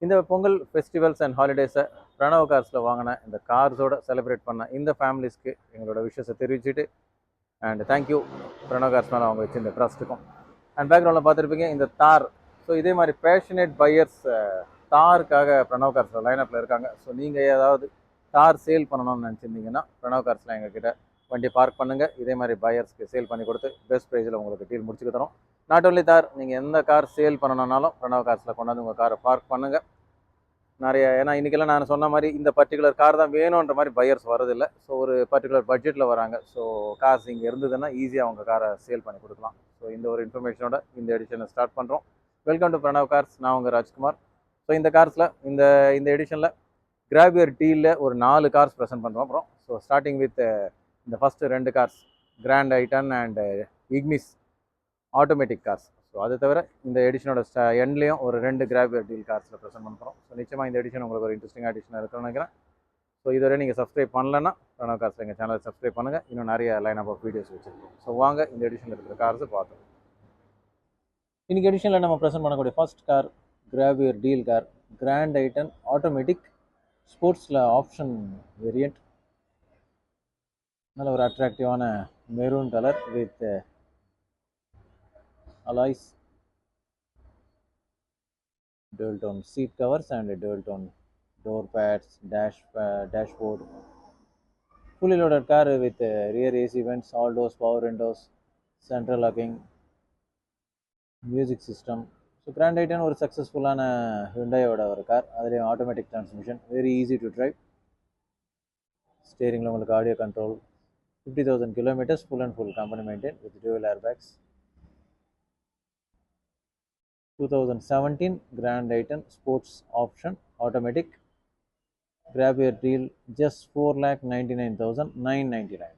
இந்த Pongal festivals and ஹாலிடேஸை Pranav கார்ஸில் வாங்கின இந்த கார்ஸோட செலிப்ரேட் பண்ண இந்த ஃபேமிலிஸ்க்கு எங்களோட விஷயத்தை தெரிவிச்சுட்டு அண்ட் தேங்க்யூ பிரணவ் கார்ஸ் மேலே அவங்க வச்சு இந்த ட்ரஸ்ட்டுக்கும். அண்ட் பேக்ரவுண்டில் பார்த்துருப்பீங்க இந்த தார். ஸோ இதே மாதிரி பேஷனேட் பையர்ஸ் தாருக்காக பிரணவ் கார்ஸில் லைனப்பில் இருக்காங்க. ஸோ நீங்கள் ஏதாவது தார் சேல் பண்ணணும்னு நினச்சிருந்தீங்கன்னா பிரணவ் கார்ஸில் எங்ககிட்ட வண்டி பார்க் பண்ணுங்கள். இதே மாதிரி பையர்ஸ்க்கு சேல் பண்ணி கொடுத்து பெஸ்ட் ப்ரைஸில் உங்களுக்கு டீல் முடிச்சுக்க தரோம். நாட் ஓன்லி தார், நீங்கள் எந்த கார் சேல் பண்ணணுன்னாலும் பிரணவ் கார்ஸில் கொண்டாந்து உங்கள் காரை பார்க் பண்ணுங்கள். நிறைய ஏன்னா இன்றைக்கெல்லாம் நான் சொன்ன மாதிரி இந்த பர்டிகுலர் கார் தான் வேணுன்ற மாதிரி பையர்ஸ் வரதில்லை. ஸோ ஒரு பர்டிகுலர் பட்ஜெட்டில் வராங்க. ஸோ கார்ஸ் இங்கே இருந்ததுன்னா ஈஸியாக அவங்க காரை சேல் பண்ணி கொடுக்கலாம். ஸோ இந்த ஒரு இன்ஃபர்மேஷனோட இந்த எடிஷனை ஸ்டார்ட் பண்ணுறோம். Welcome to Pranav cars. நான் உங்கள் ராஜ்குமார். ஸோ இந்த கார்ஸில் இந்த எடிஷனில் கிராபியர் டீலில் ஒரு 4 கார்ஸ் ப்ரெசென்ட் பண்ணுறோம். அப்புறம் ஸோ ஸ்டார்டிங் வித் இந்த first 2 cars Grand i ten and Ignis automatic cars. So அது தவிர இந்த எடிஷனோட எண்ட்லேயும் ஒரு 2 கிராபியர் டீல் கார்ஸில் ப்ரெசென்ட் பண்ணுறோம். ஸோ நிச்சயமாக இந்த எடிஷன் உங்களுக்கு ஒரு இன்ட்ரெஸ்டிங்காக எடிஷனாக இருக்குன்னு நினைக்கிறேன். ஸோ இதுவரை நீங்கள் சப்ஸ்கிரைப் பண்ணலன்னா பிரணவ் கார்ஸில் எங்கள் சேனலை சப்ஸ்கிரைப் பண்ணுங்கள். இன்னும் நிறைய லைன் ஆஃப் வீடியோஸ் வச்சுருக்கோம். ஸோ வாங்க இந்த எடிஷனில் இருக்கிற கார்ஸை பார்த்தோம். இன்றைக்கி எடிஷனில் நம்ம ப்ரெசென்ட் பண்ணக்கூடிய first car grab your deal car, Grand ஐட்டன் ஆட்டோமேட்டிக் ஸ்போர்ட்ஸில் ஆப்ஷன் வேரியண்ட். நல்ல ஒரு அட்ராக்டிவான maroon colour with alloys, dual tone seat covers and dual tone door pads, dashboard. Fully loaded car with rear AC vents, all doors, power windows, central locking, music system. So Grand i10 ஒரு சக்ஸஸ்ஃபுல்லான ஹுண்டாயோட ஒரு கார். அதுலேயும் automatic transmission, very easy to drive. ஸ்டேரிங்கில் உங்களுக்கு audio control, 50,000 kilometers, full and full company maintained with dual airbags. 2017 Grand i10 sports option automatic, Grab your deal just 4,99,999.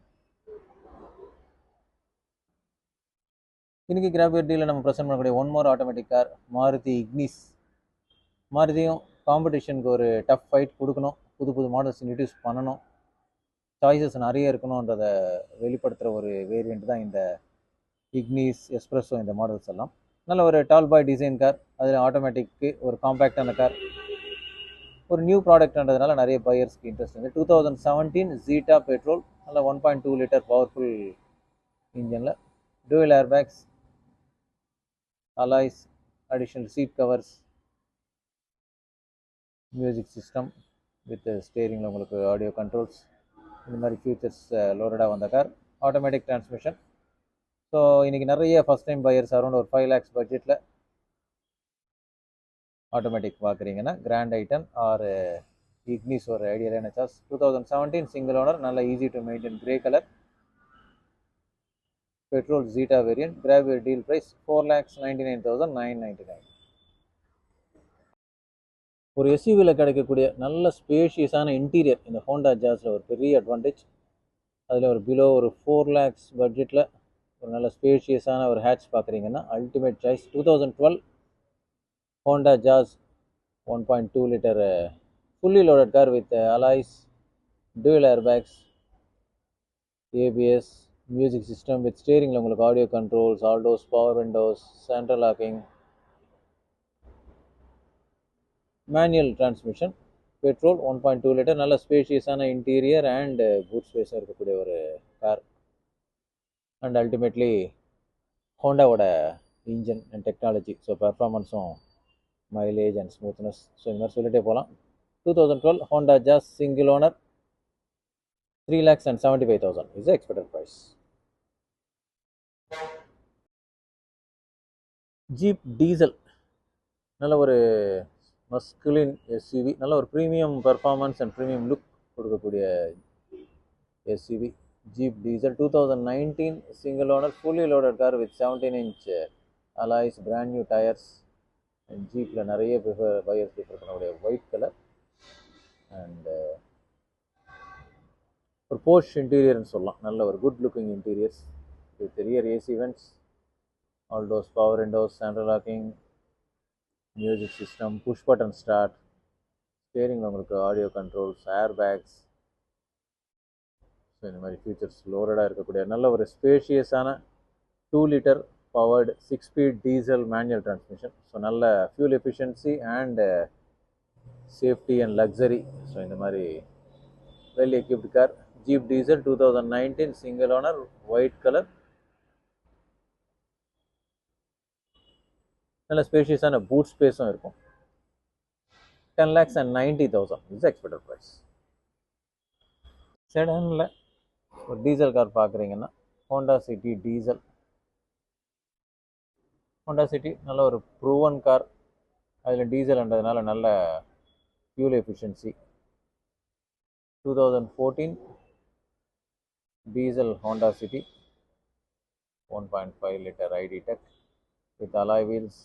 இன்னைக்கு Grab your deal நம்ம present பண்ணக்கூடிய one more automatic car Maruti Ignis. மாருதியும் காம்படிஷனுக்கு ஒரு tough fight கொடுக்கணும், புது models introduce பண்ணணும், choices நிறைய இருக்கணுன்றதை வெளிப்படுத்துகிற ஒரு வேரியண்ட் தான் இந்த இக்னிஸ் எஸ்ப்ரெஸோ. இந்த மாடல்ஸ் எல்லாம் நல்ல ஒரு டால் பாய் டிசைன் கார். அதில் ஆட்டோமேட்டிக்கு ஒரு காம்பேக்டான கார், ஒரு நியூ ப்ராடக்ட்ன்றதுனால நிறைய பையர்ஸ்க்கு இன்ட்ரெஸ்ட் இருக்குது. 2017 ஜீட்டா பெட்ரோல், நல்ல 1.2 லிட்டர் பவர்ஃபுல் இன்ஜினில், dual airbags, alloys, additional seat covers, music system with ஸ்டேரிங்கில் உங்களுக்கு ஆடியோ கண்ட்ரோல்ஸ், இந்த மாதிரி ஃபியூச்சர்ஸ் லோடடாக வந்த கார். Automatic transmission. ஸோ இன்றைக்கி நிறைய ஃபஸ்ட் டைம் பையர்ஸ் அரௌண்ட் ஒரு 5 lakhs பட்ஜெட்டில் ஆட்டோமேட்டிக் பார்க்குறீங்கன்னா கிராண்ட் ஐட்டன் ஆர் இக்னிஸ் ஒரு ஐடியலான சார்ஸ். 2017 சிங்கிள் ஓனர், நல்ல easy to maintain grey colour petrol Zeta variant. Grab your deal price 4,99,999. ஒரு எஸ்யூவியில் கிடைக்கக்கூடிய நல்ல ஸ்பேஷியஸான இன்டீரியர் இந்த ஹோண்டா ஜாஸில் ஒரு பெரிய அட்வான்டேஜ். அதில் ஒரு பிலோ ஒரு 4 lakhs பட்ஜெட்டில் ஒரு நல்ல ஸ்பேஷியஸான ஒரு ஹேட்ச் பார்க்குறீங்கன்னா ultimate choice. 2012 Honda Jazz 1.2 litre fully loaded car with alloys, dual airbags, ABS, music system with ஸ்டேரிங்கில் உங்களுக்கு audio controls, all doors, power windows, central locking, manual transmission, petrol 1.2 litre, நல்ல ஸ்பேஷியஸான இன்டீரியர் அண்ட் பூட் ஸ்பேஸாக இருக்கக்கூடிய ஒரு கார். And ultimately ஹோண்டாவோட engine and technology, so பெர்ஃபார்மன்ஸும் மைலேஜ் அண்ட் ஸ்மூத்னஸ், ஸோ இந்த மாதிரி சொல்லிட்டே போகலாம். 2012 Honda Jazz single owner, 3,75,000 is expected price. Jeep diesel, நல்ல ஒரு மஸ்குலின் எஸ்யூவி, நல்ல ஒரு premium performance and premium look கொடுக்கக்கூடிய SUV Jeep diesel. 2019 single owner, fully loaded car with 17-inch alloys, brand new tyres. ஜீப்பில் நிறைய பையர்ஸ் ப்ரிஃபர் பண்ணக்கூடிய white colour and ஒரு posh இன்டீரியர்னு சொல்லலாம். நல்ல ஒரு good looking interiors with rear AC vents, all doors, power windows, central locking, music system, push button start, ஸ்டேரிங்கில் உங்களுக்கு audio controls, air bags. So இந்த மாதிரி ஃபீச்சர்ஸ் லோடடாக இருக்கக்கூடிய நல்ல ஒரு ஸ்பேஷியஸான 2 litre powered 6 speed diesel manual transmission. So நல்ல fuel efficiency and safety and luxury. So இந்த மாதிரி well equipped car. Jeep diesel 2019 single owner, white colour. நல்ல ஸ்பேஷியஸான பூட் ஸ்பேஸும் இருக்கும். 10,90,000 இஸ் எக்ஸ்பெக்டட் ப்ரைஸ். செடானில் ஒரு டீசல் கார் பார்க்குறீங்கன்னா Honda City diesel. Honda City நல்ல ஒரு ப்ரூவன் கார். அதில் டீசல்ன்றதுனால நல்ல fuel efficiency. 2014 diesel Honda City 1.5 liter ID Tech with alloy wheels,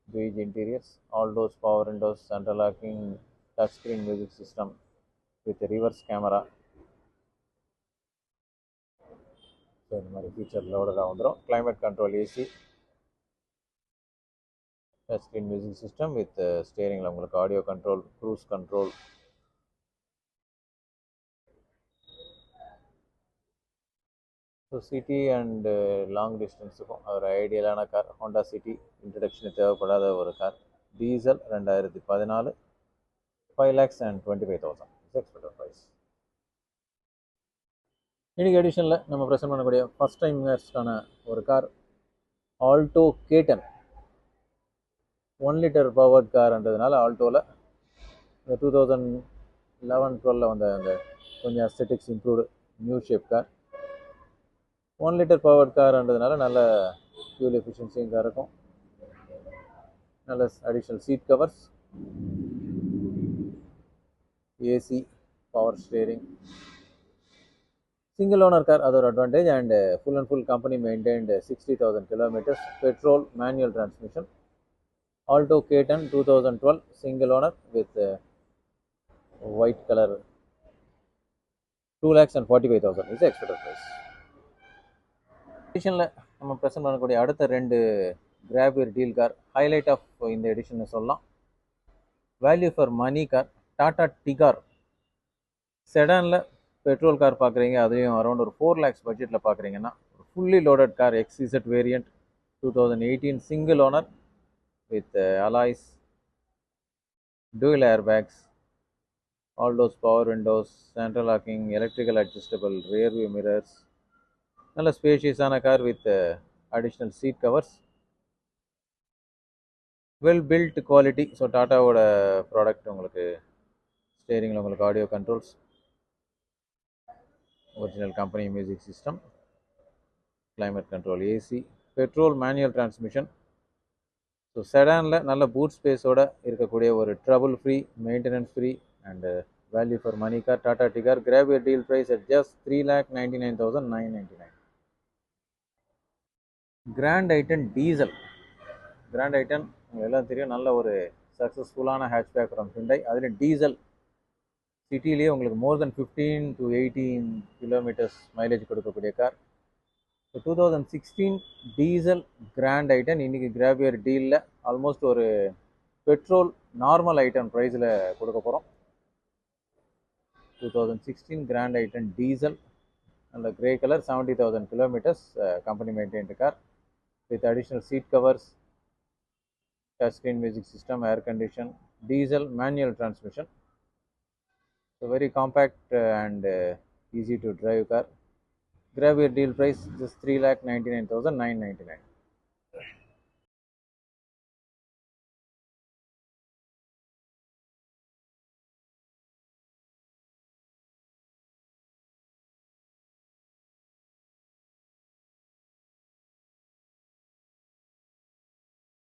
beige interiors, all doors power windows, central locking, touchscreen music system with reverse camera. So இந்த மாதிரி feature லோடடாக வந்துடும். Climate control AC, touch screen music system with ஸ்டேரிங்கில் உங்களுக்கு audio control, cruise control. So city and long டிஸ்டன்ஸுக்கும் ஒரு ஐடியலான car Honda City. Introduction தேவைப்படாத ஒரு கார். Diesel 2014, 5,25,000 expected price. இன்னைக்கு எடிஷனில் நம்ம ப்ரெசென்ட் பண்ணக்கூடிய ஃபஸ்ட் டைம் வியூவர்ஸ்க்கான ஒரு car Alto K10. 1 liter powered கார்ன்றதுனால ஆல்டோவில் இந்த 2011-12 வந்த அந்த கொஞ்சம் aesthetics improved new shape car. 1 liter powered கார்ன்றதுனால நல்ல ஃபியூல் எஃபிஷியன்சியும் கார் இருக்கும். நல்ல additional seat covers, AC, power steering. Single owner car, அது ஒரு advantage. And full and full company maintained 60,000 kilometers, petrol manual transmission. Alto K10 2012 single owner with white colour. 2,45,000 is expected price. எடிஷனில் நம்ம present பண்ணக்கூடிய அடுத்த 2 grab your deal car highlight of இந்த edition சொல்லலாம். Value for money car Tata Tigor. செடானில் petrol car பார்க்குறீங்க, அதுலேயும் around ஒரு 4 lakhs பட்ஜெட்டில் பார்க்குறீங்கன்னா fully loaded car XZ variant 2018 single owner with alloys, dual airbags, all those power windows, central locking, electrical adjustable rear view mirrors. நல்ல ஸ்பேஷியஸான car with additional seat covers. Well built quality. So டாட்டாவோட product. உங்களுக்கு ஸ்டேரிங்கில் உங்களுக்கு audio controls, original company music system, climate control AC, petrol manual transmission. So செடானில் நல்ல boot ஸ்பேஸோடு இருக்கக்கூடிய ஒரு trouble free, maintenance free and value for money car Tata Tigor. Grab your deal price at just 3,99,999. Grand i ten diesel. Grand i ten உங்களுக்கு எல்லாம் தெரியும், நல்ல ஒரு சக்ஸஸ்ஃபுல்லான ஹேட்ச்பேக் ஃப்ரம் ஹுண்டாய். அதில் டீசல் சிட்டிலேயே உங்களுக்கு more than 15 to 18 kilometers mileage கொடுக்கக்கூடிய car. So 2016 diesel grand i ten இன்றைக்கி கிராபியர் டீலில் ஆல்மோஸ்ட் ஒரு பெட்ரோல் நார்மல் ஐட்டன் ப்ரைஸில் கொடுக்க போகிறோம். 2016 கிராண்ட் ஐட்டன் டீசல், நல்ல grey colour, 70,000 kilometers company maintained car with additional seat covers, touch screen music system, air condition, diesel manual transmission. So very compact and easy to drive car. Grab your deal price just 3,99,999.